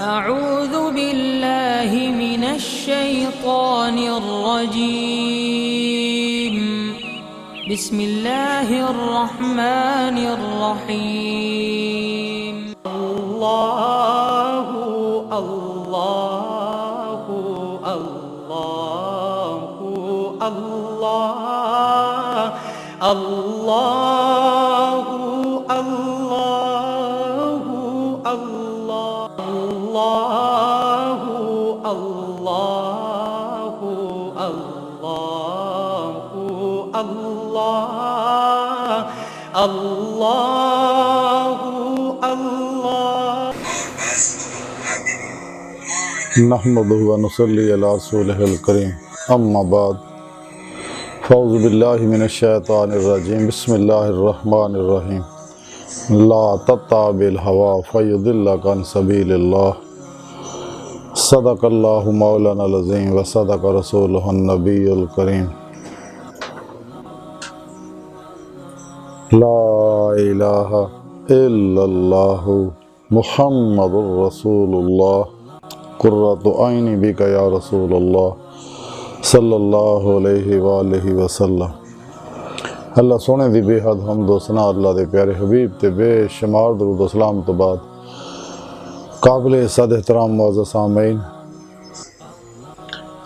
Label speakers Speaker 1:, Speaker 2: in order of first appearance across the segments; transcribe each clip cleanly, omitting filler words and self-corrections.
Speaker 1: أعوذ بالله من الشيطان الرجيم بسم الله الرحمن الرحيم
Speaker 2: الله الله الله الله الله الله الله الله الله الله الله
Speaker 3: नहमदुहु व नुसल्ली अला रसूलिहिल करीम अम्मा बाद फ़ौज़ु बिल्लाहि मिनश शैतानिर रजीम बिस्मिल्लाहिर रहमानिर रहीम ला तत्ताबिल हवा फयुदिल्लक अन सबीलिल्लाह सदक़ल्लाहु मौलानाल अज़ीम व सदक़ रसूलुहुन नबियुल करीम ला इलाहा इल्लल्लाहु मुहम्मदुर रसूलुल्लाह कुर्रतु आइनी बिका या रसूलल्लाह सल्लल्लाहु अलैहि वालैहि वसल्लम। अल्लाह सोने दी बेहद हम्द व सना अल्लाह दे प्यारे हबीब ते बेशुमार दरूद व सलाम तो बाद काबिल सद एहतराम मुअज़्ज़ज़ सामीन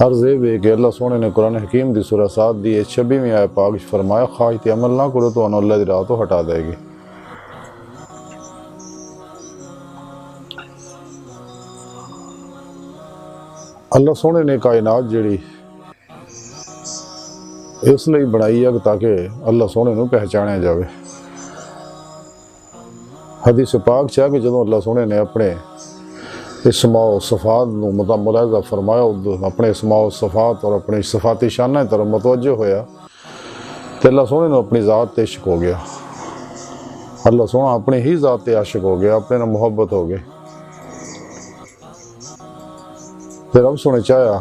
Speaker 3: अर्ज़ है कि अल्लाह सोने ने कुरान हकीम दी सूरह 7 दी 26वीं आयत पाक फरमाया ख्वाहिश ते अमल ना करो तो अल्लाह दी राह तो हटा देगी। अल्लाह सोने ने कायनात जिहड़ी इसलिए बनाई है ताकि अल्लाह सोने नूं पहचानिया जाए। हदीस पाक च है कि जदों अल्लाह सोने ने अपने इस्माओ सफ़ात नूं मुलाहिज़ा फरमाया, अपने इस्माओ सफ़ात और अपनी सफ़ाती शाना की तरफ मुतवज्जो होया तो अल्लाह सोने नूं अपनी ज़ात ते इश्क हो गया। अल्लाह सोना अपनी ही ज़ात ते आशिक हो गया, अपने नाल मुहब्बत हो गई। फिर रब सोने चाया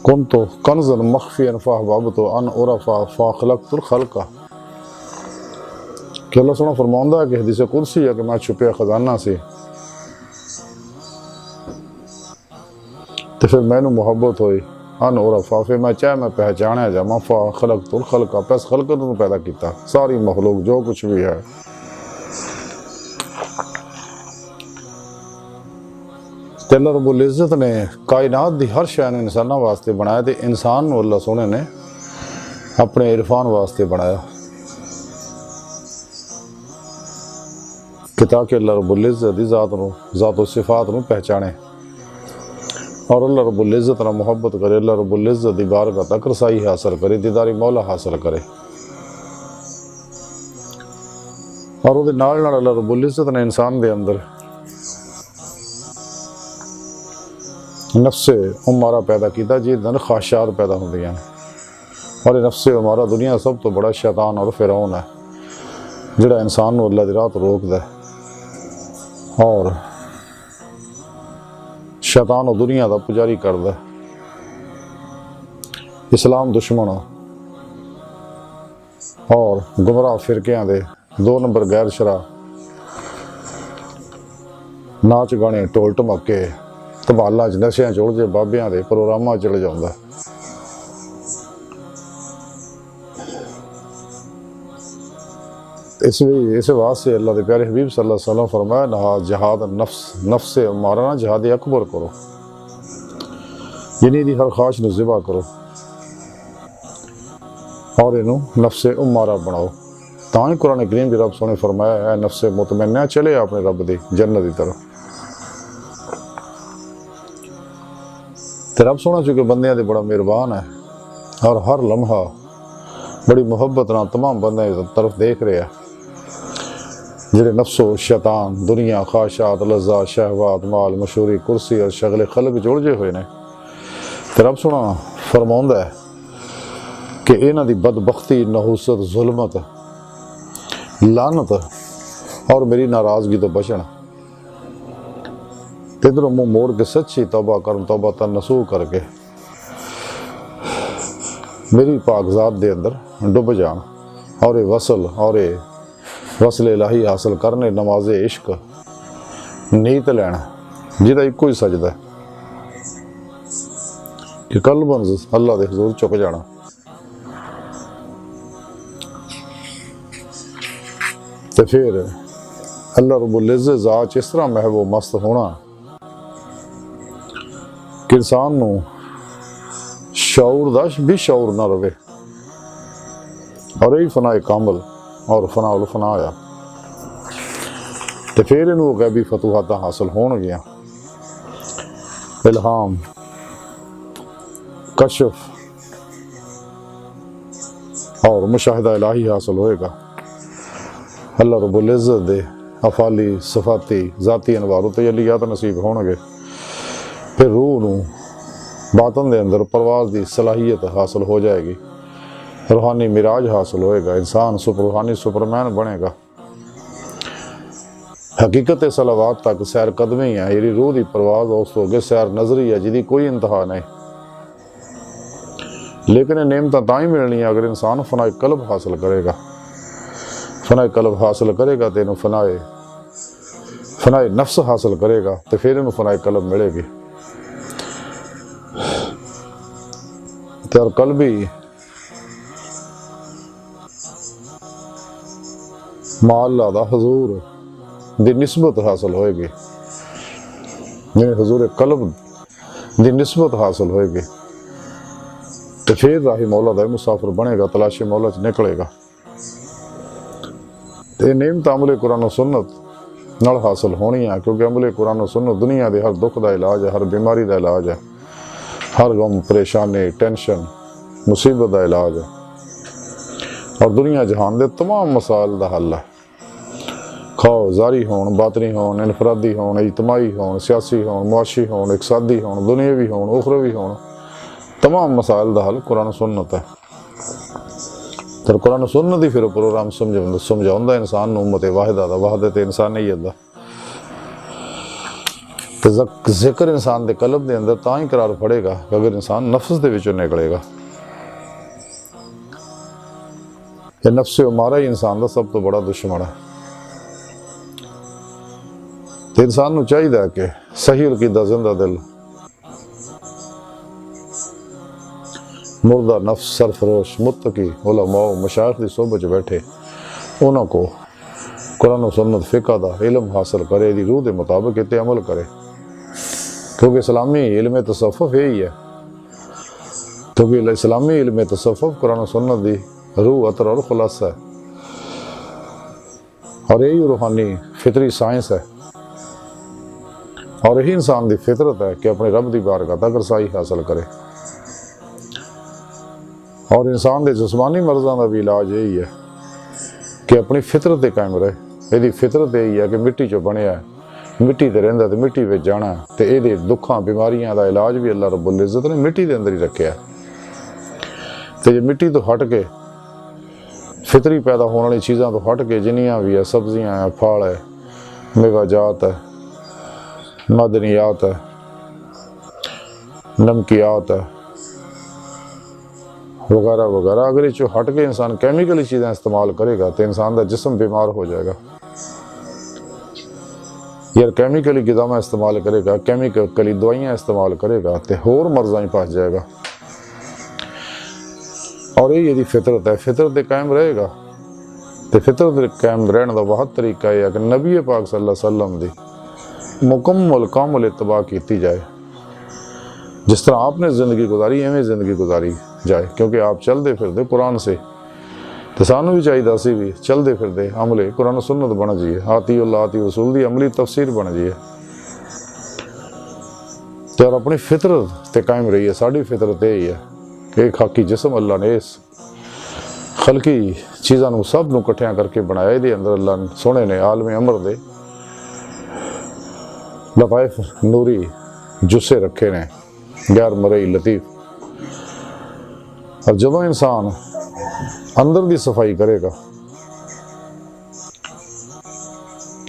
Speaker 3: कुन तो कंज़न मख्फ़ियन फ़अहबब्तु अन उरफ़ा फ़ख़लक़तुल ख़ल्क़ा कि अल्लाह सोना फरमाउंदा है कि हदीस कुदसी है कि मैं छुपिया खजाना सी तो फिर मैनू मुहब्बत हुई अन उरफ़ा फिर मैं चाहे मैं पहचानिया जावां फ़ख़लक़तुल ख़ल्क़ा पैस खलकत नूं पैदा किया सारी मखलूक जो कुछ भी है। अल्लाह रब्बुल इज़्ज़त ने कायनात दी हर शै नूं इंसानां वास्ते बनाया तो इंसान नूं अल्लाह सोने ने अपने इरफान वास्ते बनाया कि ताकि अल्लाह रब्बुल इज़्ज़त दी ज़ात व सिफ़ात नूं पहचाने और अल्लाह रब्बुल इज़्ज़त नाल मुहब्बत करे, अल्लाह रब्बुल इज़्ज़त दी बारगाह तक रसाई हासिल करे, दीदारी मौला हासिल करे। और उहदे नाल नाल अल्लाह रब्बुल इज़्ज़त ने इंसान दे अंदर नफ्से उमारा पैदा किया जिहदे नाल ख्वाहिशात पैदा होंदियां और ये नफ्से उमारा दुनिया सब तो बड़ा शैतान और फिरौन है जिहड़ा इंसान नूं अल्लाह दी राह तो रोकदा है और शैतान और दुनिया का पुजारी करदा है। इस्लाम दुश्मन और गुमराह फिरकियां दे 2 नंबर गैर शरा नाच गाने ढोल ढमाके धमालां च नशियां च उलझे बाबियां दे प्रोग्रामां चल जांदा। इस वास्ते अल्लाह के प्यारे हबीब सल्लल्लाहु अलैहि वसल्लम फरमाया नहा जहाद नफ्स से मारा ना जहाद अकबर करो, यानी दी हर ख्वाहिश नूं ज़िबा करो और इनू नफ्से उमारा बनाओ। तां ही कुरान करीम च रब सोने फरमाया है नफ्से मुतमन्ना चले अपने रब दी जन्नत की तरफ। तो रब सोना चूँकि बंदियां दे बड़ा मेहरबान है और हर लम्हा बड़ी मुहब्बत नाल तमाम बंदे की तरफ देख रहे हैं जिहड़े नफ्सो शैतान दुनिया ख्वाहिशात लज़्ज़ात शहवात माल मशहूरी कुर्सी और शगले खलक जुलझे हुए ने। तो रब सोना फरमाउंदा है कि इन्हां दी बदबख्ती नहूसत जुल्मत लानत और मेरी नाराज़गी तो बचन इधरों मुँह मोड़ के सच्ची तौबा करन तौबा तन्नसूह करके मेरी पाकज़ात दे अंदर डुब जान और ये वसल इलाही हासिल करने नमाज इश्क नीयत लैना जिहदा इक्को ही सजदा कि कल्बन अल्लाह दे हजूर झुक जाना। ते फिर अल्लाह रब्बुल इज़्ज़त ज़ात इस तरह महबूब मस्त होना कि इंसान नूं शऊर दा भी शऊर ना रवे, और यही फनाए कामल और फनाउल फना आया। तो फिर इनू गैबी फतूहात हासिल होणगियां, इल्हाम, कशफ और मुशाहिदा इलाही हासिल होएगा। अल्लाह रब्बुल इज़्ज़त दे अफाली सफाती ज़ाती अनवार तजल्लियात नसीब होणगे। फिर रूह नूं बातन दे अंदर परवाज़ दी सलाहियत हासिल हो जाएगी, रूहानी मिराज हासिल होएगा, इंसान रूहानी सुपरमैन बनेगा। हकीकत सलावात तक सैर कदमी है, जेह्ड़ी रूह की परवाज़ उस तो अगे सैर नजरी है जिहदी कोई इंतहा नहीं। लेकिन ये नेमतां तां ही मिलनी अगर इंसान फनाए कल्ब हासिल करेगा। फनाए कल्ब हासिल करेगा तो इनू फनाए नफ्स हासिल करेगा तो फिर इनू फनाए कल्ब मिलेगी। और कल्बी माला दा हजूर दी निस्बत हासिल होएगी, जिन्हें हजूर कल्ब दी निस्बत हासिल होएगी तो फिर राही मौला दा मुसाफिर बनेगा, तलाशी मौला च निकलेगा। तो ये नेमत अमले कुरान और सुन्नत नाल हासिल होनी है, क्योंकि अमले कुरान और सुन्नत दुनिया के हर दुख का इलाज है, हर बीमारी का इलाज है, हर गम परेशानी टेंशन मुसीबत का इलाज है, और दुनिया जहान के तमाम मसाइल का हल है। खाओ जारी होन, बातनी होन, इनफरादी होन, इजतमाही होन, सियासी होन, मुआशी होन, इकसादी होन, दुनियावी होन, उखरवी होन, तमाम मसाइल का हल कुरान सुन्नत है। तो कुरान सुन्नत ही फिर प्रोग्राम समझाउंदा इंसान नूं उम्मत वाहिदा दा, वहदत इंसानियत दा। तो जिक्र इंसान के कल्ब के अंदर तां ही करार फड़ेगा अगर इंसान नफ्स दे विचों निकलेगा। ये नफ्स उमारा ही इंसान का सब तो बड़ा दुश्मन है। तो इंसान नूं चाहिए कि सही अकीदा जिंदा दिल, मुर्दा नफ्स सरफरोश मुत्तकी उलमा मशाइख दी सोहबत बैठे, उन्हों को कुरान और सुन्नत फिक़ह दा इल्म हासिल करे, दी रूह के मुताबिक इते अमल करे। क्योंकि इस्लामी इल्म तसव्वुफ यही है, क्योंकि इस्लामी इल्म तसव्वुफ कुरान और सुन्नत दी रूह अतर और खुलासा है, और यही रूहानी फितरी साइंस है, और यही इंसान की फितरत है कि अपने रब की बारगाह तक रसाई हासिल करे। और इंसान के जिस्मानी मर्ज़ों का भी इलाज यही है कि अपनी फितरत कायम रहे। यदि फितरत यही है कि मिट्टी चो बनया है, मिट्टी ते रहिंदा ते मिट्टी विच जाना, तो ये दुखों बीमारियों का इलाज भी अल्लाह रब्बुल इज़्ज़त ने मिट्टी के अंदर ही रखा है। तो जे मिट्टी तो हट के फितरी पैदा होने वाली चीज़ों तो हट के जिन्नियां भी है, सब्जियां है, फल है, मेवाजात है, मदनियात है, नमकियात है वगैरह वगैरह, अगर ये हट के इंसान केमिकली चीज़ें इस्तेमाल करेगा तो इंसान का जिस्म बीमार हो जाएगा। यार केमिकली ग़िज़ा इस्तेमाल करेगा, केमिकली दवाइयाँ इस्तेमाल करेगा तो होर मर्ज़ां ही फस जाएगा। और ये यदि फितरत है, फितरत कायम रहेगा तो फितरत कायम रहने का बहुत तरीका है कि नबी पाक सल्लल्लाहु अलैहि वसल्लम की मुकम्मल कामल इत्तबा की जाए। जिस तरह आपने ज़िंदगी गुजारी एवं ज़िंदगी गुजारी जाए, क्योंकि आप चलते फिरते कुरान से, तो सानू भी चाहिए असी भी चलते फिरते अमले कुरान सुन्नत बन जाइए, आती अल्लाह आती रसूल की अमली तफसीर बन जाइए, तो और अपनी फितरत ते कायम रही है। साड़ी फितरत यही है कि एक खाकी जिसम अल्लाह ने इस खलकी चीज़ों सब नूं इकट्ठियां करके बनाया। ये अंदर अल्लाह सोने ने आलमे अमर दे लताइफ नूरी जुस्से रखे ने, गैर मरई लतीफ़। और जब इंसान अंदर की सफाई करेगा,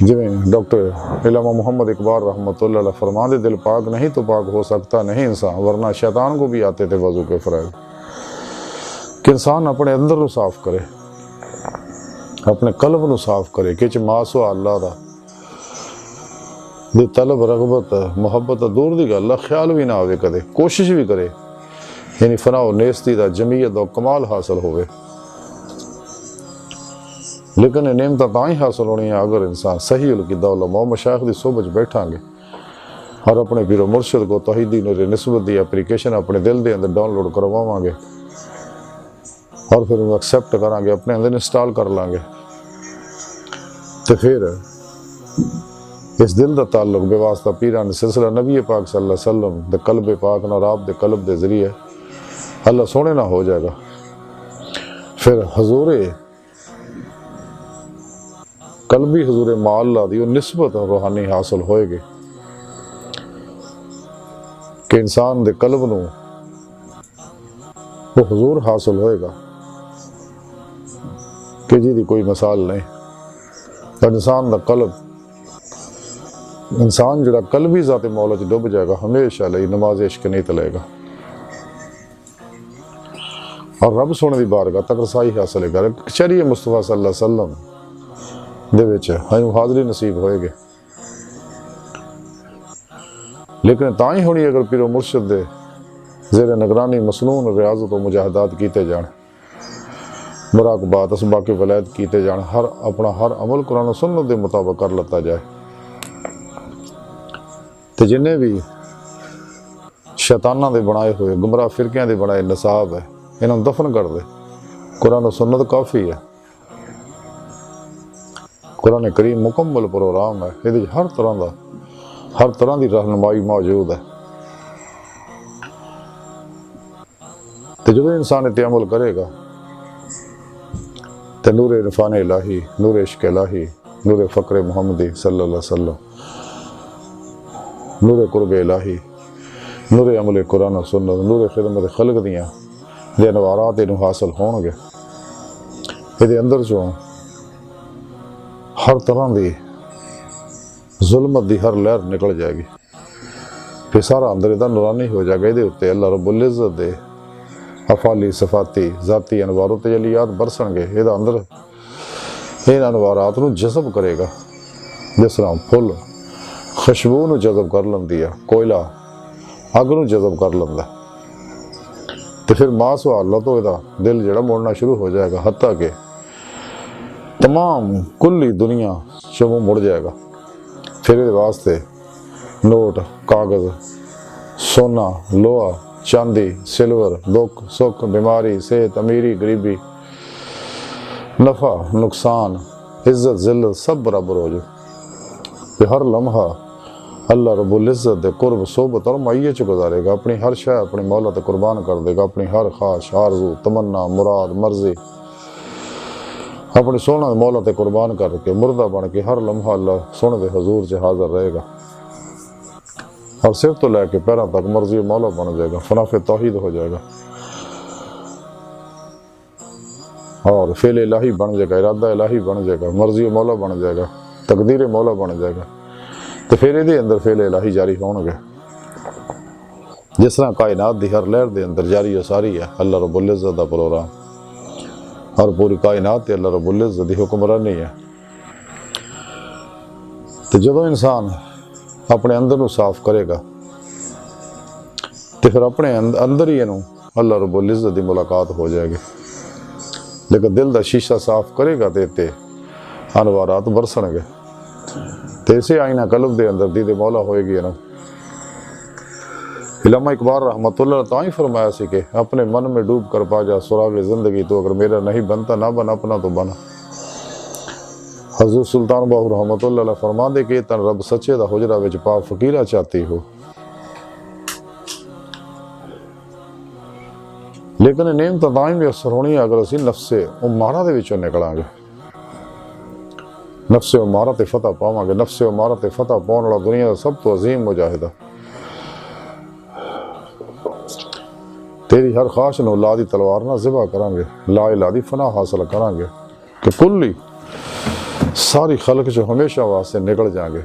Speaker 3: जिवें डॉक्टर इलामा मोहम्मद इकबाल रहमतुल्लाह अलैह फरमाते, दिल पाक नहीं तो पाक हो सकता नहीं इंसान, वरना शैतान को भी आते थे वजू के फ़राइज़। कि इंसान अपने अंदर को साफ करे, अपने कल्ब को साफ करे कि मासो अल्लाह दा دی طلب رغبت محبت دور دی گل خیال بھی نہ آوے کدے کوشش بھی کرے یعنی فنا و نیستی دا جمعیت و کمال حاصل ہوئے لیکن یہ نعمتاں تاں ہی حاصل ہونی ہے اگر انسان صحیح القیدہ علماء مشائخ دی صحبت بیٹھاں گے اور اپنے پیر و مرشد کو توحیدی نور نسبت دی اپلیکیشن اپنے دل دے اندر ڈاؤن لوڈ کرواواں گے اور پھر انہوں ایکسیپٹ کریں گے اپنے اندر انسٹال کر لیں گے تو پھر اس دل دا تعلق بے واسطہ پیران سلسلہ نبی پاک صلی اللہ علیہ وسلم دے قلب پاک نہ راب دے قلب دے ذریعے اللہ سونے نہ ہو جائے گا پھر حضور قلبی حضور معاللہ دی نسبت روحانی حاصل ہوئے گی کہ انسان دے قلب نو وہ حضور حاصل ہوئے گا کہ جی دی کوئی مثال نہیں اور انسان دا قلب انسان جڑا قلبی ذات مولا چ ڈب جائے گا ہمیشہ لئی نماز عشق نہیں تلے گا اور رب سونے دی بارگاہ تک رسائی حاصل کرے گا چریے مصطفیٰ صلی اللہ علیہ وسلم دے وچ ہائیں حاضری نصیب ہوئے گے لیکن تاں ہی ہونی اگر پیر و مرشد دے زیر نگرانی مسنون ریاضت و مجاہدات کیتے جان مراقبات اسباق ولایت کیتے جان اپنا ہر عمل قرآن و سنت دے مطابق کر لتا جائے تے جنہیں بھی شیطانہ دے بنائے ہوئے گمراہ فرقیاں دے بنائے نصاب ہے انہوں دفن کر دے قرآن و سنت کافی ہے قرآن کریم مکمل پروگرام ہے یہ ہر طرح دی رہنمائی موجود ہے تو جب انسان اتنے عمل کرے گا تو نور عرفان الہی نور عشق الہی نور فقر محمدی صلی اللہ علیہ وسلم نور قرب الہی نور عمل قرآن و سنت نور خدمت خلق دیاں دے انوارات انہوں حاصل ہون گے یہ اندر جو ہر طرح دی ظلمت دی ہر لہر نکل جائے گی پھر سارا اندر ادھا نورانی ہو جائے گا یہ ہوتے اللہ رب العزت دے افعالی صفاتی ذاتی انوار و تجلیات برسن گے یہ اندر ان انوارات نو جذب کرے گا جس طرح پھل خوشبو نو جذب کر لندی ہے کوئلہ اگ نو جذب کر لندا تو پھر ماس و اللہ تو ادھا دل جڑا موڑنا شروع ہو جائے گا حتیٰ کہ تمام کلی دنیا شمو مڑ جائے گا پھر یہ واسطے نوٹ کاغذ سونا لوہا چاندی سلور دکھ سکھ بیماری صحت امیری غریبی نفع نقصان عزت ذلت سب برابر ہو جائے کہ ہر لمحہ اللہ رب العزت دے قرب صحبت اور معیت چ گزارے گا اپنی ہر شے اپنی مولا تے قربان کر دے گا اپنی ہر خواہش آرزو تمنا مراد مرضی اپنی سونا مولا تے قربان کر کے مردہ بن کے ہر لمحہ اللہ سونے دے حضور سے حاضر رہے گا اور سر تو لے کے پیروں تک مرضی مولا بن جائے گا فناف توحید ہو جائے گا اور فعل الہی بن جائے گا ارادہ الہی بن جائے گا مرضی مولا بن جائے گا تقدیر مولا بن جائے گا تو پھر یہ اندر فعل الہی جاری ہون گے جس طرح کائنات دی ہر لہر دے اندر جاری و ساری ہے اللہ رب العزت دا پروگرام اور پوری کائنات اللہ رب العزت دی حکمرانی ہے تو جدو انسان اپنے اندر نو صاف کرے گا تو پھر اپنے اندر ہی اللہ رب العزت دی ملاقات ہو جائے گی لیکن دل دا شیشہ صاف کرے گا تے انوارات برسن گے تو اسے آئینہ قلب دے اندر دید مولا ہوئے گی علامہ اقبال رحمت اللہ تاں ہی فرمایا سی کہ اپنے من میں ڈوب کر پا جا سراغ زندگی تو اگر میرا نہیں بنتا نہ بن اپنا تو بنا حضور سلطان باہو رحمت اللہ علیہ فرما دے کہ تن رب سچے دا حجرہ وچ پا فقیرہ چاہتی ہو لیکن نعمت تاں ہی میسر ہونی ہے اگر اسی نفس امارہ دے وچوں نکلاں گے نفس امارہ تے فتح پاواں گے نفس امارہ تے فتح پاؤن والا دنیا دا سب تو عظیم مجاہدہ تیری ہر خواہش نو لا دی تلوار نہ ذبح کریں گے لا الہ دی فنا حاصل کریں گے کہ کلی ساری خلق جو ہمیشہ واسطے نکل جائیں گے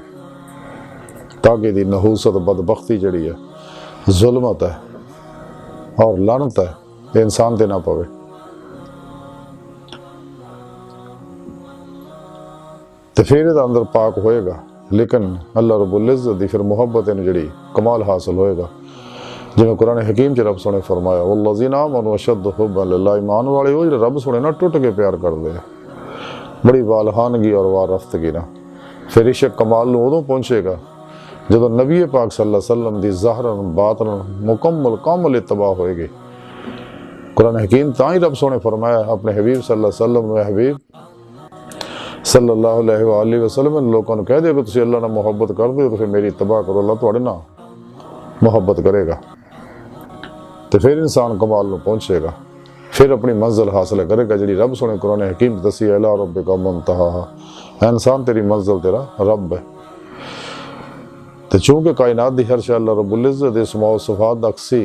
Speaker 3: تاکہ دی نحوست بدبختی جڑی ہے ظلمت ہے اور لعنت ہے یہ انسان تے نہ پوے تو پھر اندر پاک ہوئے گا लेकिन अल्लाह रब्बुल इज़्ज़त दी फिर मुहब्बत इन्हूं जिहड़ी कमाल हासिल होएगा। जिवें कुरान हकीम च रब सोने फरमाया वल्लज़ीना आमनू अशद्दु हुब्बन लिल्लाह, ईमान वाले वो जिहड़े रब सोने ना टुट के प्यार करदे आ बड़ी वालहानगी और वारफ्तगी ना। फिर इश्क कमाल नूं उदों पहुंचेगा जदों नबी पाक सल्लल्लाहु अलैहि वसल्लम दी ज़ाहरन बातन मुकम्मल कामल इत्तबा होएगी। कुरान हकीम तां ही रब सोने फरमाया अपने हबीब सल्लल्लाहु अलैहि वसल्लम ने, हबीब सल्लल्लाहु अलैहि वसल्लम लोगों को कह दे कि तुसीं अल्लाह नाल मुहब्बत करदे हो तो फिर मेरी इत्तबा करो, अल्लाह तुहाडे नाल मुहब्बत करेगा। तो फिर इंसान कमाल नूं पहुंचेगा, फिर अपनी मंजिल हासिल करेगा जिहड़ी रब सोने कुरान हकीम दसी अला रब्बिका मुंतहा, इंसान तेरी मंजिल तेरा रब है। तो चूंकि कायनात दी हर शै अल्लाह रब्बुल इज़्ज़त दे अस्माउ सिफ़ात दा अक्सी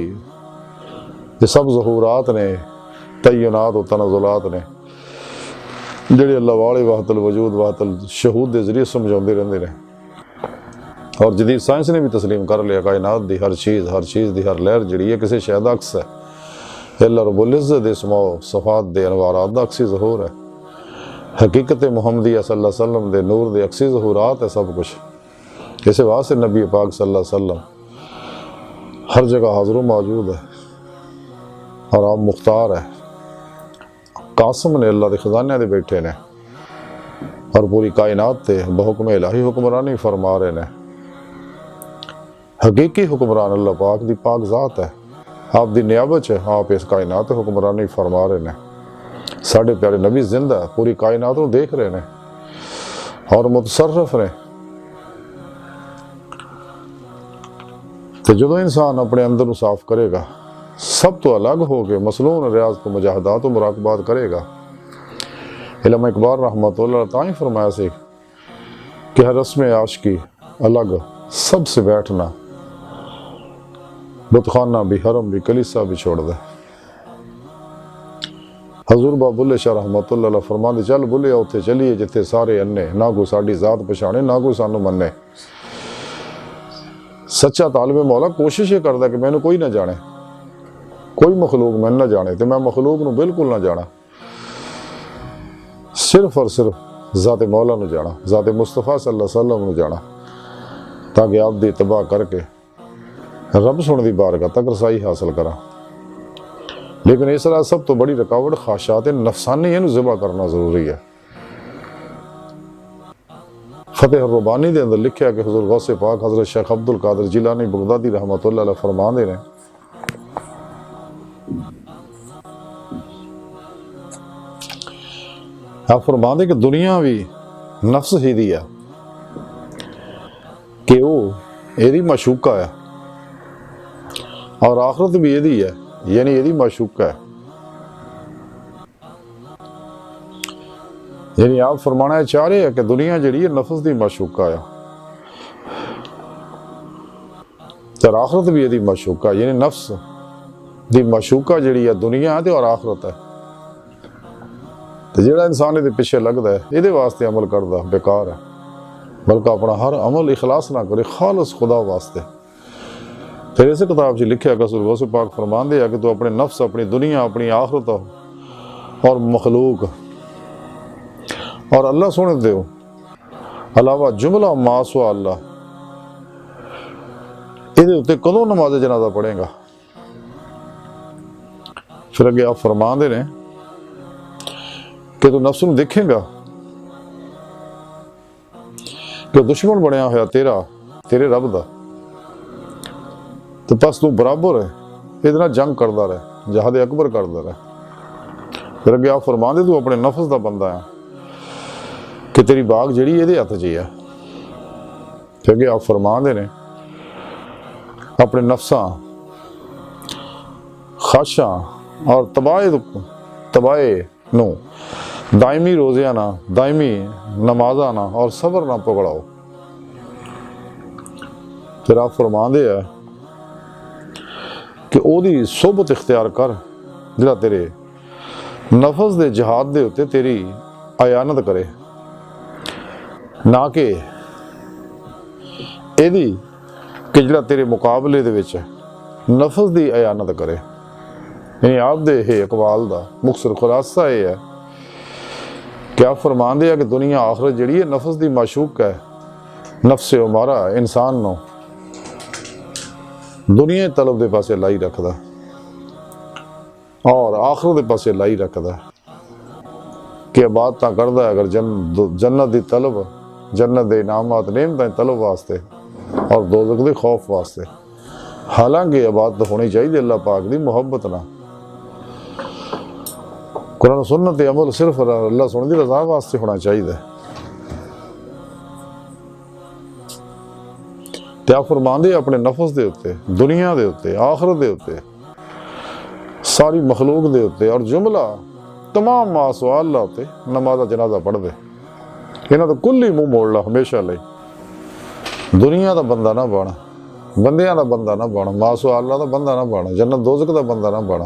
Speaker 3: ये सब ज़हूरात ने, तय्युनात और तनज़ुलात ने जिहड़े अल्लाह वाले वाहतल वजूद वाहतल शहूद के जरिए समझाते रहते हैं। और जदीद साइंस ने भी तस्लीम कर लिया कायनात की हर चीज़ की हर लहर जिहड़ी है किसी शै दा अक्स है। अल्लाह रब्बुल इज़्ज़त दे अस्माउ सिफ़ात दे अनवारात दा अक्सी ज़हूर है। हकीकत मुहम्मदिया सल्लल्लाहु अलैहि वसल्लम दे नूर दे अक्सी ज़हूरात है सब कुछ। इस वास्ते नबी पाक सल्लल्लाहु अलैहि वसल्लम हर जगह हाज़िर मौजूद है और आप मुख्तार है। कासिम ने अल्लाह के खजाने दे बैठे ने और पूरी कायनात ते बहुकम इलाही हुक्मरानी फरमा रहे ने। हकीकी हुक्मरान अल्लाह पाक दी पाक ज़ात है, आप दी नियाबत है, आप इस कायनात ते हुक्मरानी फरमा रहे ने। साढ़े प्यारे नबी जिंदा है, पूरी कायनात को देख रहे ने और मुतसर्रफ ने। तो जो इंसान अपने अंदर को साफ करेगा, सब तो अलग हो के मसलून रियाज को मुजाहदात और मुराकबात करेगा। इल्म इकबाल रहमतुल्लाह तां ही फरमाया से कि हर रस्म आशिकी अलग सबसे बैठना, बुतखाना भी हरम भी कलीसा भी छोड़ दे। हजूर बा बुल्ले शाह रहमतुल्लाह फरमाते चल बुल्ले उत्थे चलिए जिथे सारे अन्ने, ना कोई साड़ी जात पछाणे ना कोई सानू मन्ने। सच्चा तालिबे मौला कोशिश ये करता कि मैनू कोई ना जाने, कोई मखलूक मैनू ना जाने, तो मैं मखलूक नू बिल्कुल ना जाना, सिर्फ और सिर्फ ज़ाते मौला नू जाना, ज़ाते मुस्तफ़ा सल्लल्लाहु अलैहि वसल्लम नू जाना, ताकि आप दी इत्तबा करके रब सुन दी बारगाह तक रसाई हासिल करा। लेकिन इस तरह सब तो बड़ी रुकावट ख्वाहिशात नफसानी इनू ज़िबा करना जरूरी है। फतेह रुबानी दे अंदर लिखा कि हुज़ूर गौसे पाक हज़रत शेख अब्दुल कादिर जिलानी बगदादी रहमतुल्लाह अलैह फरमाते ने आप फरमाते कि दुनिया भी नफ्स ही दी है कि वो एदी माशूका है और आखरत भी एदी है, यानी एदी माशूका है। यानी आप फरमाना चाह रहे हैं कि दुनिया जड़ी है नफ्स दी माशूका है और आखरत भी एदी माशूका, यानी नफ्स दी माशूका जड़ी है दुनिया है और आखरत है। तो जिहड़ा इंसान ये पिछे लगता है ये वास्ते अमल करता बेकार है, बल्कि अपना हर अमल इखलास ना करे खालस खुदा वास्ते। फिर इस किताब च लिखा कसुर गौसे पाक फरमाते हैं कि तू अपने नफ्स, अपनी दुनिया, अपनी आखरत और मखलूक और अल्लाह सुने दे अलावा जुमला मासवा अल्लाह ये उत्ते कदों नमाज जनाजा पढ़ेगा। फिर अगे आप फरमाते ने कि तू नफ्स नूं देखेगा कि दुश्मन बनया होया तेरे रब दा, तो बस तू बराबर है ये जंग करता रहे, जहाद अकबर करता रहे। फिर अगे आप फरमाते तू अपने नफ्स का बंदा है कि तेरी बाग जड़ी ये हथ च है। फिर अगे आप फरमाते ने अपने नफ्सा ख्वाहिशा और तबाहे नू दायमी रोज़िया ना, दायमी नमाजा ना और सबर ना पकड़ाओ। फिर आप फरमाते हैं कि ओदी सोबत इख्तियार कर जिहड़ा तेरे नफस दे जहाद दे उत्ते तेरी आयानत करे, ना कि एदी कि जिहड़ा तेरे मुकाबले दे विच नफस दी आयानत करे। यानी आप दे हे इकबाल दा मुख्तसर खुलासा ये है कि आप फरमाते हैं कि दुनिया आखरत जड़ी है नफस दी माशूक है नफ्स उमारा इंसान नूं दुनिया तलब दे पासे लाई रखदा और आखिरत दे पासे लाई रखदा कि इबादतां करदा अगर जन्नत दी तलब, जन्नत दे इनामात नेमतां तलब वास्ते और दोज़ख दे खौफ वास्ते। हालांकि इबादत होनी चाहिए अल्लाह पाक दी मुहब्बत ना। कुरान सुन्नत ते अमल सिर्फ अल्लाह सोने दी रज़ा वास्ते होना चाहिए। ते आप फरमांदे अपने नफस दे उत्ते, दुनिया दे उत्ते, आखिरत दे उत्ते, सारी मखलूक दे उत्ते और जुमला तमाम मासवाल उत्ते नमाज़ा जनाजा पढ़ दे। इन्हां तो कुल ही मुंह मोड़ ला हमेशा लई। दुनिया दा बंदा ना बन, बंदियां दा बंदा ना बन, मासवाल दा बंदा ना बन, जन्नत दोज़ख दा बंदा ना बन।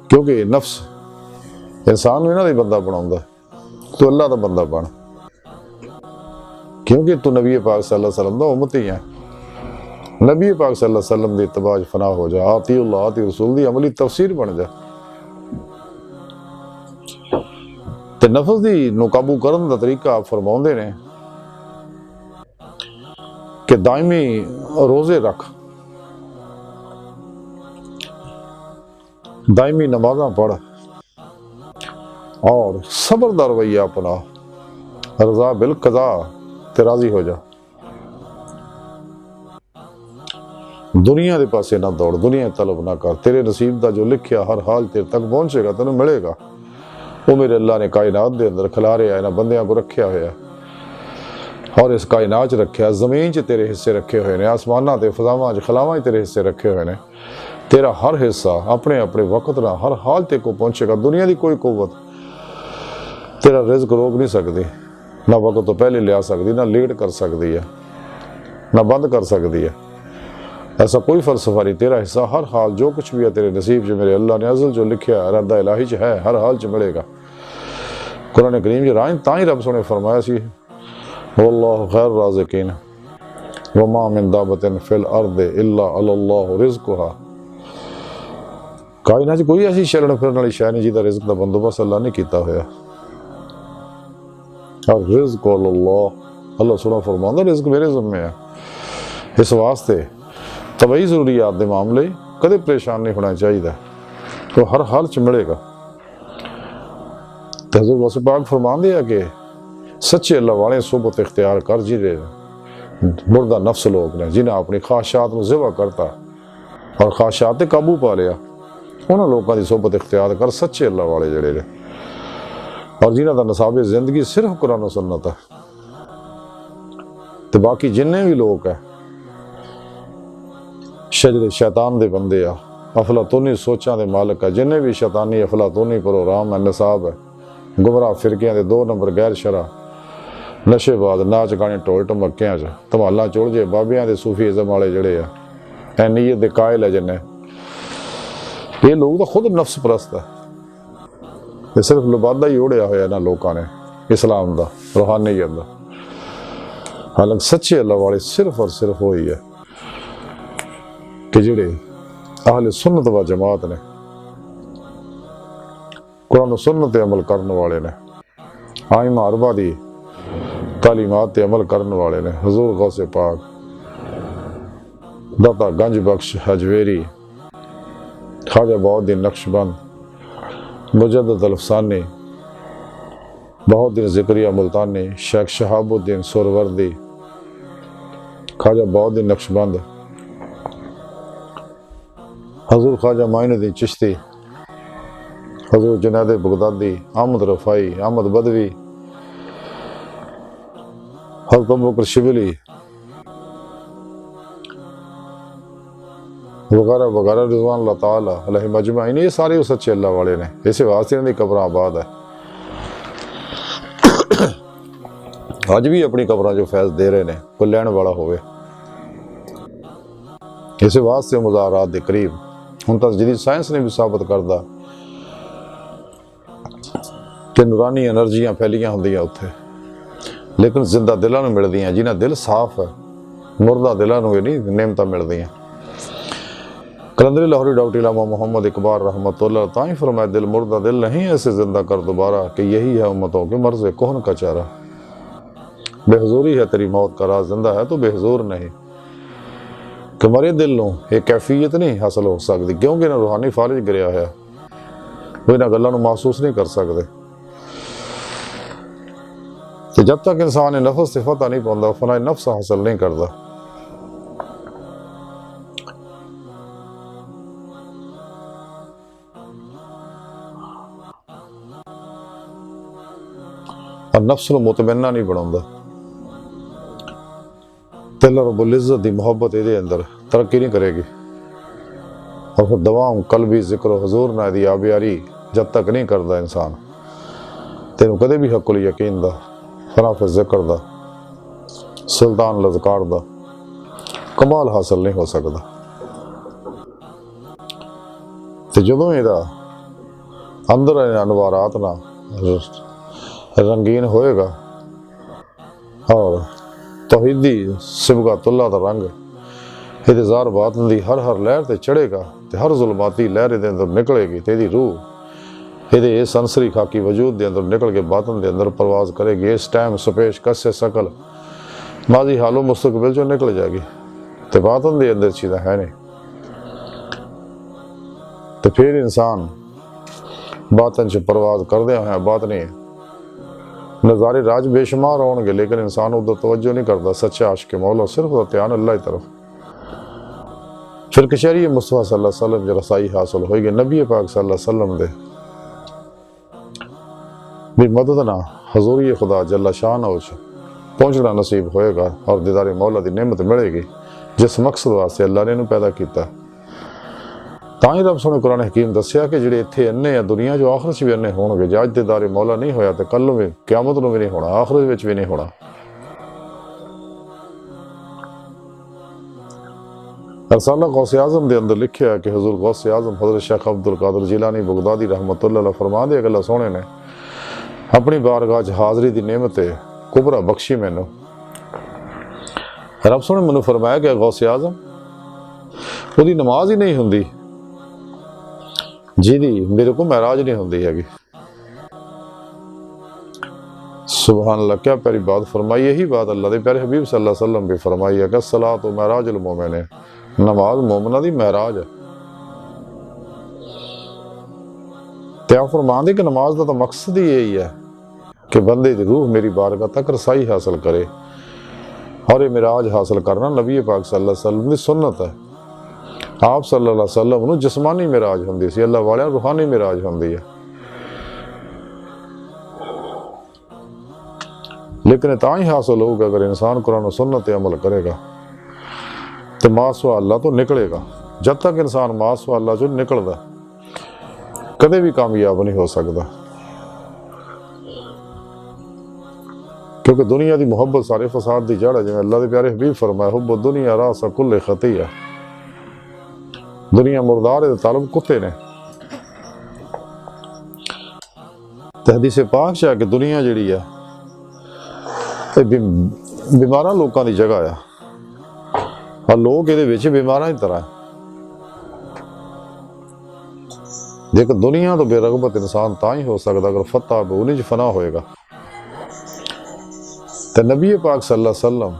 Speaker 3: क्योंकि नफ्स इंसान नूं इन्हां दा बंदा बनाउंदा, तू अल्लाह दा बंदा बन। क्योंकि तू नबी पाक सल्लल्लाहु अलैहि वसल्लम दा उम्मती है। नबी पाक सल्लल्लाहु अलैहि वसल्लम दी इत्तिबा फना हो जा, आती अल्लाह आती रसूल दी अमली तफसीर बन जा। ते नफ्स दी नूं काबू करन दा तरीका आप फरमाउंदे ने कि दायमी रोजे रख, दायमी नमाज़ां पढ़ और सबर दा रवैया अपना, रज़ा बिल कज़ा ते राज़ी हो जा। दुनिया दे पासे ना दौड़, दुनिया तलब ना कर। तेरे नसीब दा जो लिखिया हर हाल तेरे तक पहुंचेगा, तेन मिलेगा। वो मेरे अल्लाह ने कायनात दे अंदर खिलारे इन्हां बंदियां को रखिया होया और इस कायनात च रखिया। ज़मीन च तेरे हिस्से रखे हुए ने, आसमानां ते फ़ज़ावां च खलावां च तेरे हिस्से रखे हुए ने। तेरा हर हिस्सा अपने अपने वक्त ना हर हाल ते को पहुंचेगा। दुनिया की कोई कुव्वत तेरा रिज़्क रोक नहीं सकती, ना वक्त तो पहले लिया सकती, ना लेट कर सकती है, ना बंद कर सकती है। ऐसा कोई फलसफा नहीं। तेरा हिस्सा हर हाल जो कुछ भी है तेरे नसीब च मेरे अल्लाह ने अज़ल जो लिखा है इरादा इलाही च है, हर हाल च मिलेगा। कुरान करीम च राज तां ही रब सोने फरमाया सी वल्लाहु खैर राज़िकीन वमा मिन दाबतिन फिल अर्द इल्ला अल्लाहु रिज़्कुहा। कायनात च कोई ऐसी चलन फिरन वाली शै नहीं जिहदा रिज़्क दा बंदोबस्त अल्लाह ने कीता होया। और रिज़्क अल्लाह, अल्लाह सोना फरमांदा रिज़्क मेरे ज़िम्मे है। इस वास्ते तबई ज़रूरियात दे मामले कदे परेशान नहीं होना चाहिए, तो हर हाल च मिलेगा। ते हुज़ूर गौसे पाक फरमांदे है कि सच्चे अल्लाह वाले सोबत इख्तियार कर जिहड़े मुर्दा नफ्स लोग ने, जिन्हें अपनी ख्वाहिशात नूं ज़िबा करता और ख्वाहिशात ते काबू पा लिया, उन्हां लोगों की सोबत इख्तियार कर सच्चे अल्लाह वाले जिहड़े ने और जिन्हां दा नसाबे जिंदगी सिर्फ कुरान और सुन्नत है। ते बाकी जिन्ने भी लोग है शजरे शैतान दे बंदे आ, अफलातूनी सोचां दे मालक है। जिन्ने भी शैतानी अफलातूनी प्रोग्राम है, निसाब है, गुमराह फिरकियां दे 2 नंबर गैर शरा, नशेबाज, नाच गाने ढोल ढमक्कियां च धमालां चुलजे बाबियां दे सूफीज़म वाले जिहड़े आ, नीयत दे कायल है जिन्ने, ये लोग तो खुद नफ्स परस्त है। ये सिर्फ लबादा ही ओढ़िया होया ना लोगों ने इस्लाम दा, रूहानियत दा। हालांकि सच्चे अल्लाह वाले सिर्फ और सिर्फ वो ही है कि जिहड़े अहले सुन्नत व जमात ने, कुरान सुन्नत ते अमल करने वाले ने, आइमा अरबा दी तालीमात ते अमल करने वाले ने। हुज़ूर गौसे पाक दाता गंज बख्श हजवेरी, ख्वाजा बहुद्दीन नक्शबंद, मुजद्दिद अल्फसानी, बहुद्दीन ज़िक्रिया मुल्तानी, शेख शहाबुद्दीन सोहरवर्दी, ख्वाजा बहुद्दीन नक्शबंद, हज़ूर ख्वाजा माइनुद्दीन चिश्ती, हज़ूर जुनैद बगदादी, अहमद रफ़ाई, अहमद बदवी, हज़रत अबू बकर शिबली वगैरह वगैरह रिज़वान अल्लाह ताला अलैहि मजमाइन, ये सारे उस सच्चे अल्लाह वाले ने। इस वास्ते इन्हां दी कब्रां आबाद है। अज भी अपनी कब्रां जो फैज़ दे रहे ने, कोई लैण वाला होवे। इस वास्ते मुज़ाहरात दे करीब हुण तां जदीद साइंस ने भी साबित करदा कि नूरानी एनर्जियां फैलियां हुंदियां उत्थे, लेकिन जिंदा दिलां नूं मिलदियां, जिन्हां दिल साफ है, मुर्दा दिलां नूं नहीं नेमतां मिलदियां। कलंदरी लाहौरी डॉक्टर इलामा मोहम्मद इकबाल रहमतुल्लाह ताई फरमाए, दिल मुर्दा दिल नहीं ऐसे जिंदा कर दोबारा, कि यही है उम्मतों के मर्ज़ कोहन का चारा। बेहजूरी है तेरी मौत का राज, जिंदा है तो बेहजूर नहीं। कि मरे दिल नूं ये कैफियत नहीं हासिल हो सकती, क्योंकि ना रूहानी फालिज गिरिया है, वो इन्हां गल्लां नूं महसूस नहीं कर सकते। तो जब तक इंसान नफस से फतह नहीं पाता, फना नफ्स हासिल नहीं करता। और नफ्स नूं मुतमन्ना नहीं बनाता। दिल रब्बुल इज़्ज़त दी मुहब्बत इहदे अंदर तरक्की नहीं करेगी। और फिर दवाम कल्बी जिक्र हुजूर ना दी आबियारी जब तक नहीं करता इंसान, तेनों कदे भी हकुल यकीन दा, फराफ जिक्र दा, सुल्तान लज़कार दा कमाल हासिल नहीं हो सकता। तो जदों इहदा अंदर अनवारात ना रंगीन होएगा और तौहीदी सिबगातुल्लाह दा रंग इहदे ज़ार बातन दी हर हर लहर ते चढ़ेगा, ते हर जुल्माती लहर इहदे अंदर निकलेगी, ते इहदी रूह इहदे इस संसरी खाकी वजूद दे अंदर निकल के बातन दे अंदर परवाज करेगी। इस टाइम सपेश कस्से सकल माजी हालो मुस्तकबिल चो निकल जाएगी, ते बातन दे अंदर चीज़ां है नहीं। तो फिर इंसान बातन च परवाज करदे होया बात नहीं है। नज़ारे राज बेशुमार होंगे, लेकिन इंसान उधर तवज्जो नहीं करता। सच्चा आशिक़ मौला सिर्फ ध्यान अल्लाह की तरफ। फिर कशहरी मुस्तफा सल्लल्लाहु अलैहि वसल्लम जो रसाई हासिल होगी, नबी पाक सल्लल्लाहु अलैहि वसल्लम दे भी मदद ना हजूरी खुदा जल्ला शान हो पहुँचना नसीब होएगा और दीदारे मौला की नेमत मिलेगी, जिस मकसद वास्ते अल्लाह ने इन्हूं पैदा किया। तां ही रब सोने कुरान हकीम दस्सिया कि जिहड़े इत्थे अन्ने आ दुनिया जो आखिरत भी अन्ने होणगे, जे अज दीदारे मौला नहीं होया तो कल भी क़यामत नूं भी नहीं होना, आखिरत विच भी नहीं होना। रसाला गौसे आज़म दे अंदर लिखिया है कि हजूर गौसे आज़म हज़रत शेख अब्दुल कादिर जिलानी बगदादी रहमतुल्लाह अलैह फरमा दे, अल्लाह सोने ने अपनी बारगाह च हाज़री दी नेमत कुबरा बख्शी मैनू। रब सोने मैनू फरमाया कि गौसे आज़म उसदी नमाज ही नहीं हुंदी जिहदी मेरे को महराज नहीं हुंदी हैगी। सुभान अल्लाह, क्या प्यारी बात फरमाई। यही बात अल्लाह दे प्यारे हबीब सल्लल्लाहु अलैहि वसल्लम भी फरमाई है कि सलात महराजुल मोमिन, नमाज मोमिना दी महराज है। त्या फरमांदे कि नमाज का तो मकसद ही यही है कि बंदे दी रूह मेरी बारगाह तक रसाई हासिल करे, और ये मिराज हासिल करना नबी पाक सल्लल्लाहु अलैहि वसल्लम दी सुन्नत है। आप सल्लल्लाहु अलैहि वसल्लम नूं जिस्मानी मिराज हुंदी सी, अल्लाह वालियां रूहानी मिराज हुंदी है। लेकिन तां ही हासिल होगा अगर इंसान कुरान और सुन्नत पे अमल करेगा तो मासवा अल्लाह तो निकलेगा। जब तक इंसान मासवा अल्लाह जो निकलदा कदे भी कामयाब नहीं हो सकता, क्योंकि दुनिया की मुहब्बत सारे फसाद की जड़ है। जिवें अल्लाह के प्यारे हबीब फरमाया, हुब्बुद दुनिया रास कुल्ले खतीया, दुनिया मुर्दार है, तालब कुत्ते ने। ते हदीस पाक च है कि दुनिया जिहड़ी है बीमारां लोकां दी जगह है, और लोग इहदे विच बीमारां की तरह है। जेकर दुनिया तो बेरगबत इंसान तां ही हो सकता अगर फतह उन्हीं च फना होएगा। तो नबी पाक सल्लल्लाहु अलैहि वसल्लम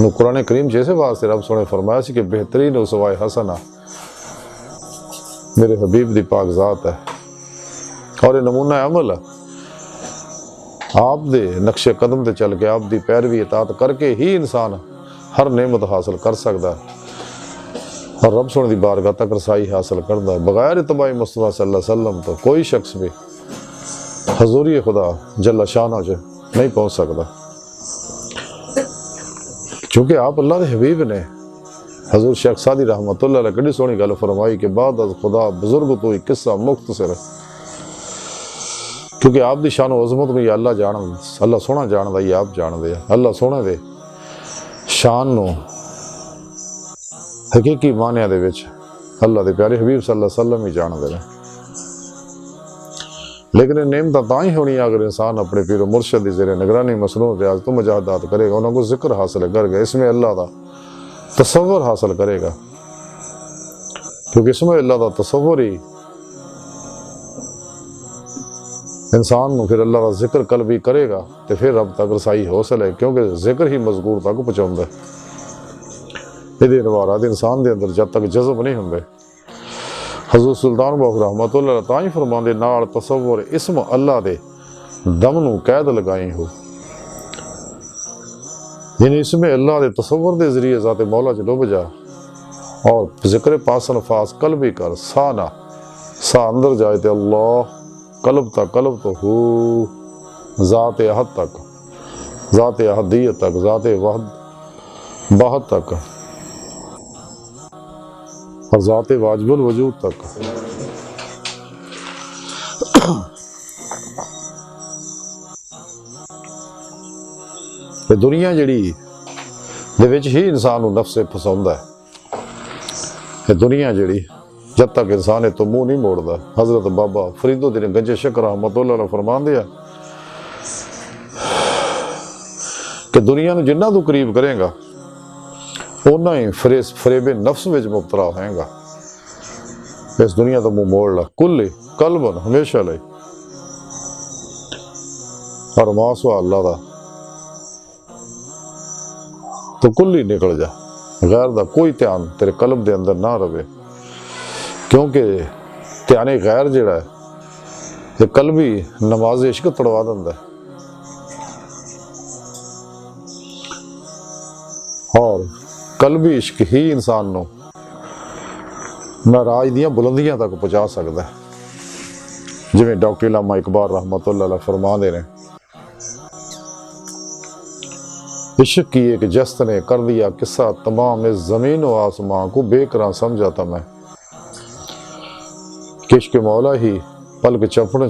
Speaker 3: नूं कुरान करीम जैसे वास्ते रब सोने फरमाया सी कि बेहतरीन उसवाए हसना मेरे हबीब दी पाक ज़ात है, और ये नमूना अमल है। आप दे नक्शे कदम ते चल के आप दी पैरवी इताअत करके ही इंसान हर नेमत हासिल कर सकता है और रब सोने दी बारगाह तक रसाई हासिल करता है। बगैर इत्तबाई मुस्तफा सल्लल्लाहु अलैहि वसल्लम तो कोई शख्स भी हजूरी खुदा जल्ला शाना च नहीं पहुँच सकता, क्योंकि आप अल्लाह दे हबीब ने। हजूर शेख सादी रहमतुल्लाह अलैह कड़ी सोहनी गल फरमाई कि बाद अज खुदा बुजुर्ग तो ही किस्सा मुख्तसर, क्योंकि आप दी शान अजमत में अल्लाह जान, अल्लाह सोहना जानदा ही आप जानदे आ। अल्लाह सोहने दे शान नूं हकीकी मानिया दे विच अल्लाह दे प्यारे हबीब सल्लल्लाहु अलैहि वसल्लम ही जानदे ने। लेकिन नेमत तां ही होनी अगर इंसान अपने पीर मुर्शद दी ज़ेरे निगरानी मसनून रियाज तो मुजाहदात करेगा, उन्होंने जिक्र हासिल करेगा, इसमें अल्लाह का तसव्वुर हासिल करेगा क्योंकि इसमें अल्लाह का तसव्वुर ही इंसान को फिर अल्लाह का जिक्र कल्बी करेगा तो फिर रब तक रसाई हो सके, क्योंकि जिक्र ही मजबूर तक पहुँचाता है। ये नवारात इंसान के अंदर जब तक जज्ब नहीं होंगे। हज़रत सुल्तान बाहू रहमतुल्लाह तां ही फरमांदे नाल तसव्वुर इसम अल्लाह दे दम नूं कैद लगाई हो, यानी इसमें अल्लाह के तसव्वुर के जरिए ज़ाते मौला च डुब जा और जिक्र पासन फास कल्बी कर, सा ना सा अंदर जाए तो अल्लाह, कल्ब तो हो ज़ात अहद तक, ज़ात अहदियत तक, ज़ात वहद बाहद तक और ज़ात वाजिबुल वजूद तक। ये दुनिया जिहड़ी दे विच ही इंसान नूं नफ्से फसाउंदा है। ये दुनिया जिहड़ी जब तक इंसान ये तो मुँह नहीं मोड़ता। हज़रत बाबा फरीदुद्दीन गंजे शक रहमतुल्लाह फरमांदे आ कि दुनिया नूं जिन्ना तू करीब करेगा उन्ना ही फरेबे नफ्स विच मुबतला होएगा। इस दुनिया तो मुँह मोड़ ला, कुल कल्बन हमेशा लई, और मासवा अल्लाह दा तो कुल ही निकल जा, गैर दा कोई ध्यान तेरे कल्ब दे अंदर ना रवे, क्योंकि ध्यान गैर जिहड़ा है ये कल्बी नमाज इश्क तड़वा दिंदा है। और कल्बी इश्क ही इंसान नूं महराज दियां बुलंदियां तक पहुंचा सकता है। जिवें डॉक्टर अल्लामा इकबाल रहमतुल्लाह फरमांदे ने, इश्क की एक जस्त ने कर दिया किस्सा तमाम, इस ज़मीन व आसमां को बेकरां समझा था मैं। इश्क मौला ही पलक चपकण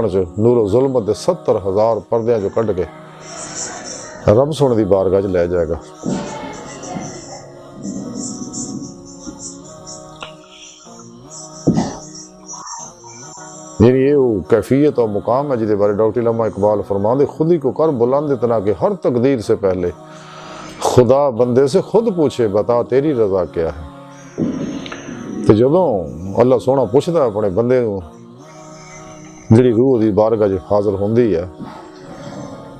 Speaker 3: च नूरो जुल्मत दे 70,000 पर्दियां जो कढ़ के रब सोने दी बारगाह च लै जाएगा। यानी ये वो कैफियत और मुकाम है जिसके बारे डॉक्टर अल्लामा इकबाल फरमाते, खुद ही को कर बुलंद इतना कि हर तकदीर से पहले खुदा बंदे से खुद पूछे बता तेरी रजा क्या है। तो जदों अल्लाह सोना पूछता अपने बंदे को जिहड़ी रूह की बारगाह च हाजिर होंदी है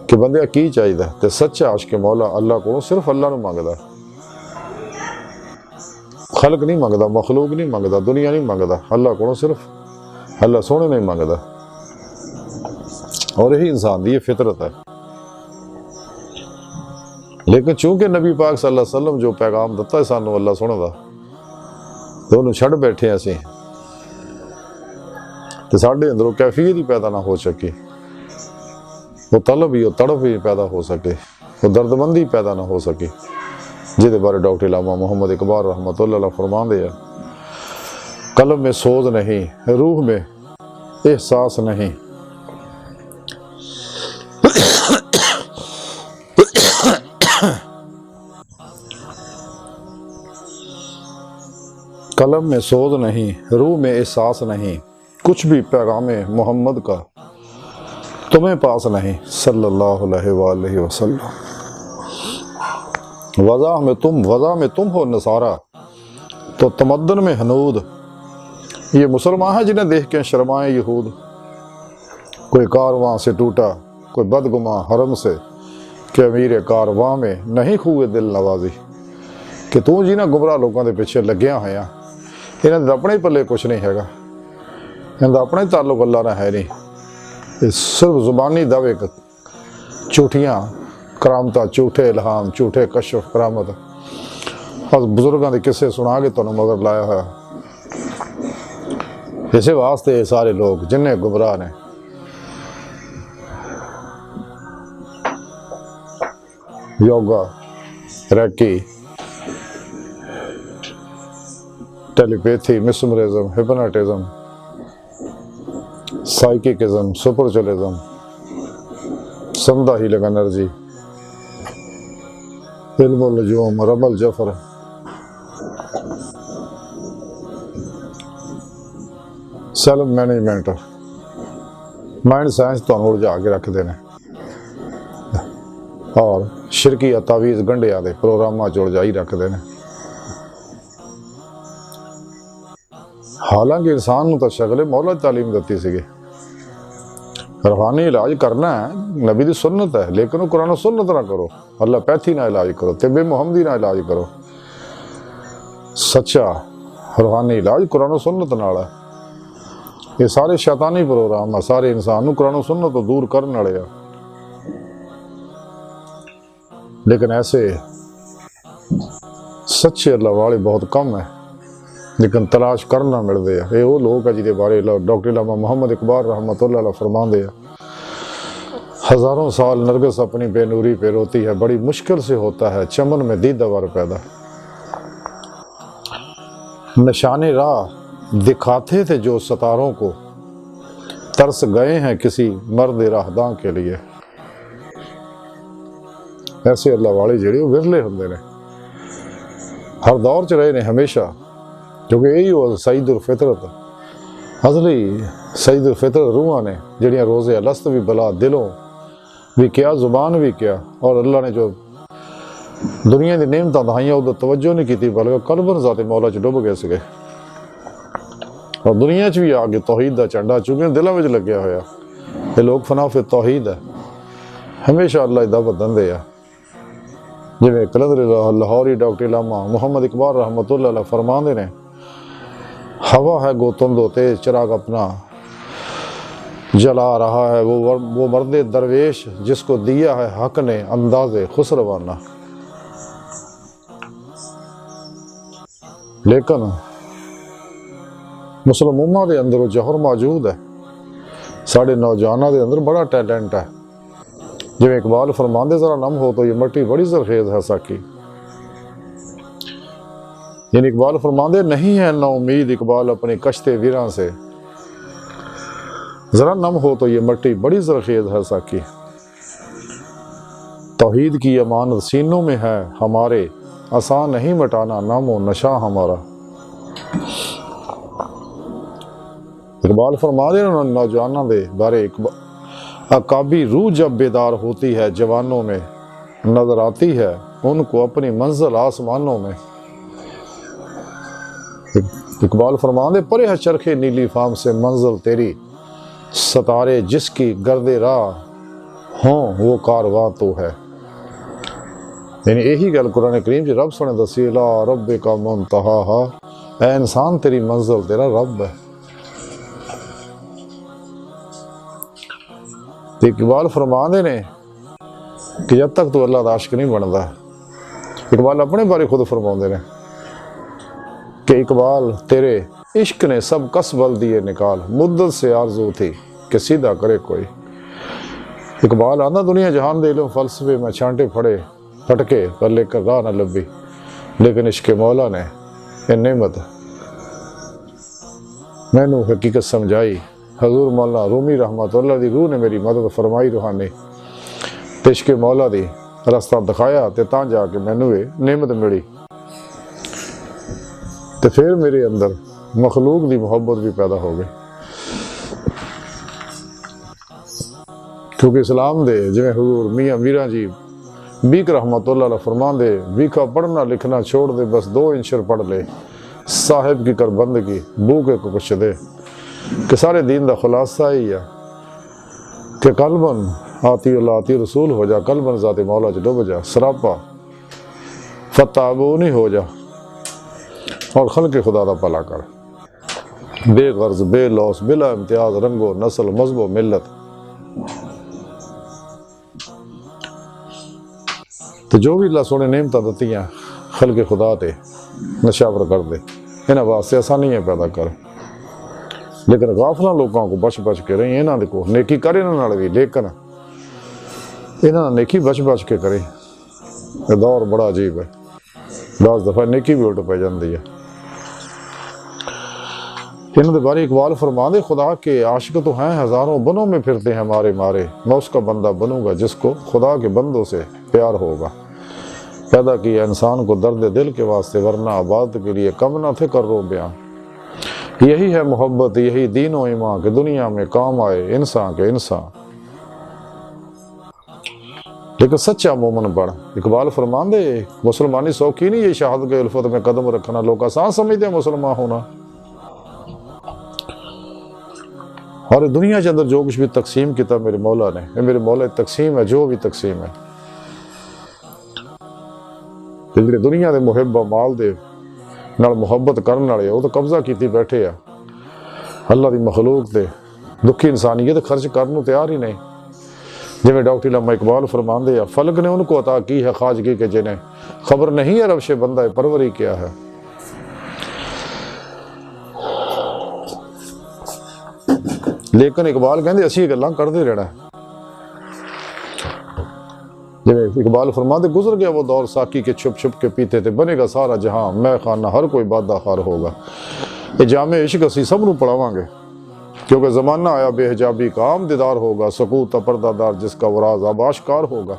Speaker 3: कि बंदे की चाहिए, तो सच्चा आशिक मौला अल्लाह को सिर्फ अल्लाह नूं मंगदा, खलक नहीं मंगदा, मखलूक नहीं मंगदा, दुनिया नहीं मंगदा, अल्लाह को सिर्फ अल्लाह सोने नहीं मंगदा। और यही इंसान की फितरत है। लेकिन चूंकि नबी पाक सल्लल्लाहु अलैहि वसल्लम जो पैगाम दिता है सानू अल्लाह सोने का, तो उन्होंने छड़ बैठे असीं ते साडे अंदरों कैफियत ही पैदा ना हो सके, वो तलब ही वो तड़प ही पैदा हो सके, वो दर्दमंदी पैदा ना हो सके, जिहदे बारे डॉक्टर अल्लामा मोहम्मद इकबाल रहमतुल्लाह फरमांदे आ, कल्ब में सोज नहीं, रूह में एहसास नहीं, कलम में सोज नहीं, रूह में एहसास नहीं, कुछ भी पैगाम मोहम्मद का तुम्हें पास नहीं सल्लल्लाहु अलैहि वसल्लम। वज़ा में तुम हो नसारा तो तमद्दन में हनूद, ये मुसलमान है जिन्हें देख के शर्माए यहूद। कोई कारवां से टूटा कोई बदगुमा हरम से, कि अमीर कारवां में नहीं खूए दिल नवाजी, कि तू जी ना गुमराह लोगों के पिछे लग्या होया, इन्हां दे अपने पल्ले कुछ नहीं हैगा, इन्हां दा अपना ताल्लुक अल्लाह नाल है नहीं, ये सिर्फ जुबानी दावे झूठियां करामत, झूठे इल्हाम, झूठे कशफ करामत, और बुजुर्गों के किस्से सुना के तुहानूं मगर लाया होया। इसे वास्ते ये सारे लोग जिन्ने गुमराह ने yoga, reiki, telepathy, mesmerism, hypnotism, psychicism, सुपरचुअलिज्म, समदा हीलिंग एनर्जी, इल्मुल नजूम, रमल जफर, सेल्फ मैनेजमेंट, माइंड साइंस तो उलझा के रखते हैं, और शिरकी तावीज़ गंढिया के प्रोग्राम च उलझाई रखते हैं। हालांकि इंसान नूं तां शगले मौला तालीम दित्ती सीगी, रूहानी इलाज करना है, नबी दी सुन्नत है, लेकिन वो कुरान सुन्नत ना करो, अल्लाह पैथी ना इलाज करो, तिब्बे मुहम्मदी ना इलाज करो। सच्चा रूहानी इलाज कुरान सुन्नत नाल है। ये सारे शैतानी प्रोग्राम है, सारे इंसान नूं कुरान सुन्नत तो दूर करने वाले आ। लेकिन ऐसे सच्चे अल्लाह वाले बहुत कम है, लेकिन तलाश करना मिलते हैं। ये वो लोग है जिहदे बारे डॉक्टर इलामा मोहम्मद इकबाल रहमतुल्लाह अलैह फरमाते हैं, हज़ारों साल नरगिस अपनी बेनूरी पे रोती है, बड़ी मुश्किल से होता है चमन में दीदावर पैदा। निशाने राह दिखाते थे जो सितारों को, तरस गए हैं किसी मर्द राहदां के लिए। ऐसे अल्लाह वाले जेड़े विरले होंदे ने, हर दौर च रहे ने हमेशा, क्योंकि यही हो सईदुल फितरत, असली सईदुल फितरत रूहां ने जड़ियां रोज़े अलस्त भी बला दिलों भी क्या, जुबान भी क्या, और अल्लाह ने जो दुनिया की नेमतां दहाइयां उधर तवज्जो नहीं की, बल्कि कल्बन ज़ाते मौला च डुब गए सीगे, और दुनिया च भी आ गए तौहीद का झंडा चूंकि दिलों में लग्या होया। ये लोग फनाफे तौहीद है, हमेशा अल्लाह दी दावत दिंदे आ। जिवें कलंदर लाहौरी डॉक्टर इलामा मोहम्मद इकबाल रहमतुल्लाह अलैह फरमाते ने, हवा है गोतुंदो तेज चिराग अपना जला रहा है, वो मर्दे दरवेश जिसको दिया है हक ने अंदाज़े खुसरवाना। लेकिन मुसलमानों के अंदर जौहर मौजूद है, साढ़े नौजवानों के अंदर बड़ा टैलेंट है। जिवें इकबाल फरमांदे, जरा नम हो तो ये मट्टी बड़ी जरखेज है साकी। यानी इकबाल फरमांदे, नहीं है ना उम्मीद इकबाल अपनी कश्ते वीरां से, जरा नम हो तो ये मट्टी बड़ी जरखेज है साकी। तौहीद की अमानत सीनों में है हमारे, आसान नहीं मिटाना नामो नशा हमारा। इकबाल फरमांदे नौजवानों के बारे, अकाबी रूह जब बेदार होती है जवानों में, नजर आती है उनको अपनी मंजिल आसमानों में। इकबाल फरमांदे, परे है चरखे नीली फाम से मंजिल तेरी, सतारे जिसकी गर्दे राह हों वो कारवां तो है। यानी यही गल कुरान करीम च रब सोने दसी, ला रब्बे का मुंतहा, ऐ इंसान तेरी मंजिल तेरा रब है। तो इकबाल फरमाते ने कि जब तक तू अल्लाह दा आशिक नहीं बनता, इकबाल अपने बारे खुद फरमाते ने कि इकबाल तेरे इश्क ने सब कस बल दिए निकाल, मुद्दत से आरजू थी कि सीधा करे कोई। इकबाल आंदा, दुनिया जहान दे इल्म फलसफे में छांटे फड़े फटके पर लेकर राह न लभी, लेकिन इश्क मौला ने ये नेमत मैनू हकीकत समझाई। हजूर मौला रूमी रहमतुल्लाह दी रूह ने मेरी मदद फरमाई रूहानी, ते इश्क मौला दी रास्ता दिखाया, ते तां जाके मैनू ये नेमत मिली। ते फिर मेरे अंदर मखलूक दी मुहब्बत भी पैदा हो गई, क्योंकि इस्लाम दे जिवें हजूर मियाँ मीरा जी बीक रहमतुल्लाह अलैह फरमांदे, बीका पढ़ना लिखना छोड़ दे, बस 2 इंशर पढ़ ले, साहिब की कर बंदगी भूखे को कुछ दे। कि सारे दीन का खुलासा ही है कि कल्बन आती अल्लाह आती रसूल हो जा, कल्बन ज़ाते मौला च डुब जा, सरापा फताबूनी हो जा, और खल्क़े खुदा दा भला कर, बेगर्ज बेलौस बिला इम्तियाज रंगो नस्ल मजहबो मिलत। तो जो भी अल्लाह सोने नेमतां दित्तियां खल्क़े खुदा ते नशावर कर दे, इन्हां वास्ते आसानियां पैदा कर। लेकिन गाफला लोगों को बच बच के रही, इन्हां दे को नेकी कर इन्हां नाल भी, लेकिन इन्हां नाल नेकी बच बच के करे। ये दौर बड़ा अजीब है, 10 दफ़ा नेकी भी उल्ट पै जाती है। इन्हों के बारे इकबाल फरमांदे, खुदा के आशिक तो हैं हज़ारों, बनों में फिरते हैं मारे मारे, मैं उसका बंदा बनूंगा जिसको खुदा के बंदों से प्यार होगा। पैदा किया इंसान को दर्द दिल के वास्ते, वरना आबाद के लिए कम ना थे कर रो बयां। यही है मोहब्बत यही दीन व ईमान के, दुनिया में काम आए इंसान के इंसान। लेकिन सच्चा मोमन बन। इकबाल फरमांदे, मुसलमानी सौखी नहीं, ये शहादत के उल्फत में कदम रखना। लोग आसान समझते हैं मुसलमान होना, اور دنیا کے اندر جو کچھ بھی تقسیم کیتا میرے مولا نے، یہ میرے مولا تقسیم ہے، جو بھی تقسیم ہے جڑے دنیا دے محب مال دے نال محبت کرن والے وہ تو قبضہ کیتی بیٹھے آ اللہ دی مخلوق تے، دکھی انسانیت خرچ کرن نوں تیار ہی نہیں۔ جویں ڈاکٹر علامہ اقبال فرماندے ہیں، فلک نے ان کو عطا کی ہے خواجگی کے جنہیں خبر نہیں ہے روش بندہ پروری کیا ہے۔ لیکن اقبال کہندے اسی گلاں کردے رہنا ہے۔ جویں اقبال فرماندے گزر گیا وہ دور ساقی کے چھپ چھپ کے پیتے تھے، بنے گا سارا جہاں میں خانہ ہر کوئی بادہ خار ہوگا۔ یہ جامع عشق اسی سب نوں پڑھاواں گے، کیونکہ زمانہ آیا بے حجابی کا عام دیدار ہوگا، سکوت پردہ دار جس کا وہ راز اب آشکار ہوگا۔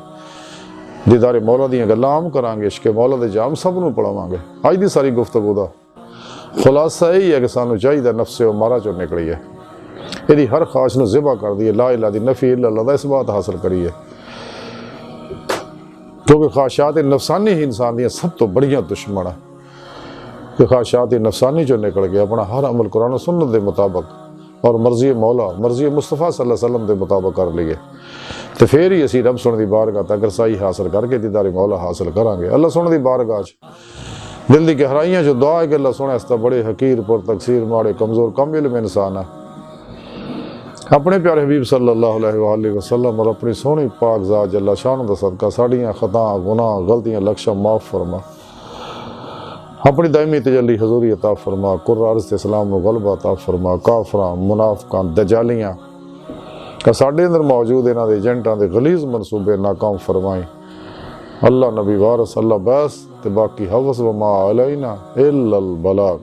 Speaker 3: دیدار مولا دیاں گلاں عام کران گے، عشق مولا دے جام سب نوں پڑھاواں گے۔ اج دی ساری گفتگو دا خلاصہ یہی ہے کہ سانوں چاہیے نفس امارہ چوں نکلیے، یہ ہر خواہش نوں ذبح کر دیے، لا الہ دی نفی الا اللہ دا اس بات حاصل کریے، کیونکہ خواہشات نفسانی ہی انسان دیاں سب تو بڑیاں دشمن ہیں۔ کہ خواہشات نفسانی جو نکل گیا، اپنا ہر عمل قرآن و سنت دے مطابق اور مرضی مولا مرضی مصطفیٰ صلی اللہ علیہ وسلم دے مطابق کر لیے، تو پھر ہی اسی رب سن دی بارگاہ تک رسائی حاصل کر کے دیدار مولا حاصل کریں گے۔ اللہ سن دی بارگاہ دل دی گہرائیاں جو دعا ہے کہ اللہ سنے، اس تا بڑے حقیر پر تقصیر ماڑے کمزور کم علم انسان ہے۔ اپنے پیارے حبیب صلی اللہ علیہ وآلہ وسلم اور اپنی سونی پاک ذات جل شان دا صدقہ ساڑیاں خطاں گناہ غلطیاں لکشاں معاف فرما، اپنی دائمی تجلی حضوری عطا فرما، قرہ عرض اسلام و غلبہ عطا فرما، کافراں منافقاں دجالیاں کہ ساڑے اندر موجود انہاں دے ایجنٹاں دے غلیظ منصوبے ناکام فرمائیں۔ اللہ نبی وارث اللہ بس تے باقی حوث و ما علینا الا البلاغ۔